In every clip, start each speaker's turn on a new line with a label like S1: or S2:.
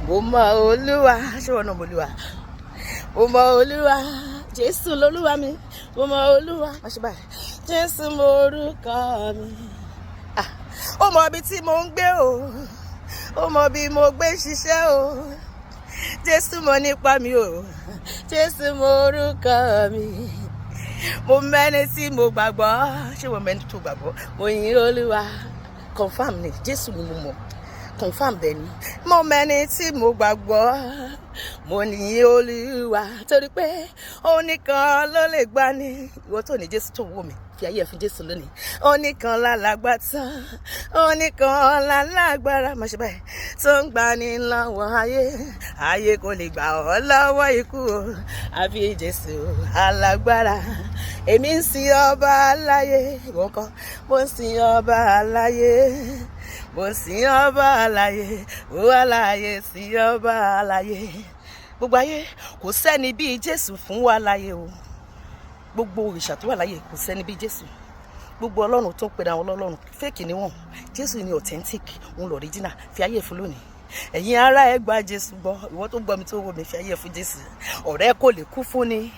S1: Mo mọ Olúwa, ṣé wọn náà mọ Olúwa? Mo mọ Olúwa, Jésù lolúwa mi. Mo mọ Olúwa, má ṣe báyìí. Jésù mo orúkọ mi. Ó mọ ibi tí mo ń gbé o. Ó mọ bí mo gbé ṣiṣẹ́ o. Jésù mọ nípa mi o. Jésù mo orúkọ mi. Mo mẹ́ni tí mo gbàgbọ́. Ṣé mo mẹ́ni tó gbàgbọ́? Mo yin Olúwa. Confirm ni, Jésù ni mo mọ̀. Confirm bẹ́ẹ̀ni. Mo mẹ́ni tí mo gbàgbọ́. Mo yin Olúwa torí pé òun nìkan ló lè gbà ní. Ìwọ tó ní Jésù tó wò mí, fi ayé ẹ̀ fún Jésù lónìí. Òun nìkan lálágbá tán. Òun nìkan lálágbára. Má ṣe báyìí. Tó ń gbà ní lọ́wọ́ ayé. Ayé kò lè gbà ọ́ lọ́wọ́ ikú o. Àfi Jésù alágbára. Èmi ń sin ọba aláyé. Ìwọ kọ́, mo ń sin ọba aláyé. Mo sin ọba aláyé. Ó aláyé sin ọba aláyé. Gbogbo ayé kò sẹ́ni bíi Jésù fún wa láyé o. Gbogbo òrìṣà tó wà láyé kò sẹ́ni bíi Jésù. Gbogbo ọlọ́run tó ń pera wọn lọ́lọ́run fake ni wọ́n. Jésù ni authentic, òun lọ original. Fi ayé fún lónìí. Ẹ̀yin ará ẹ gba Jésù gbọ́. Ìwọ tó gbọ́ mi tó wò mí, fi ayé fún Jésù. Ọ̀rẹ́ kò lè kú fún ni.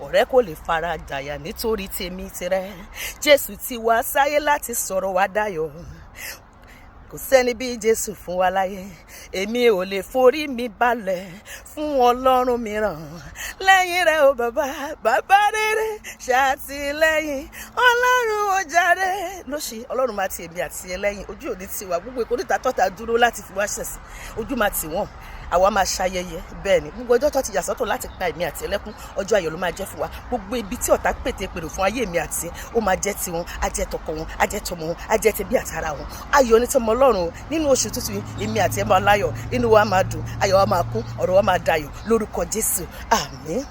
S1: Ọ̀rẹ́ kò lè fara jàyà nítorí tèmi tirẹ̀. Jésù ti wá sáyé láti sọ̀rọ̀ wá dayọ̀. Kò sẹ́ni bí Jésù fún wa láyé. Èmi ò lè forí mi balẹ̀ fún ọlọ́run mìíràn. Lẹ́yìn rẹ̀ o bàbá rere ṣàtìlẹ́yìn. Ọlọ́run ó jàre. Lóṣì ọlọ́run máa ti èmi àti ẹlẹ́yìn. Ojú òní tiwa gbogbo ìkórìtà tọ́ta dúró láti fi wá ṣẹ̀sìn. Ojú máa tì wọ́n. Àwa máa ṣayẹyẹ bẹ́ẹ̀ ni. Gbogbo ọjọ́ tó ti yàsọ́tọ̀ láti pa èmi àti ẹlẹ́kún. Ọjọ́ ayọ̀ ló máa jẹ́ fún wa. Gbogbo ibi tí ọ̀tá pète pèrò fún ayé mi àti ó máa jẹ́ tiwọn. Á jẹ́ tọkọ wọn, á jẹ́ tọmọ wọn, á jẹ́ tẹbí àtàrà wọn. Ayọ̀ ní tọmọ ọlọ́run nínú oṣù tuntun èmi àti ẹ máa láyọ̀. Inú wa máa dùn, ayọ̀ wa máa kún, ọ̀rọ̀ wa máa dayọ̀ lórúkọ Jésù. Àmín.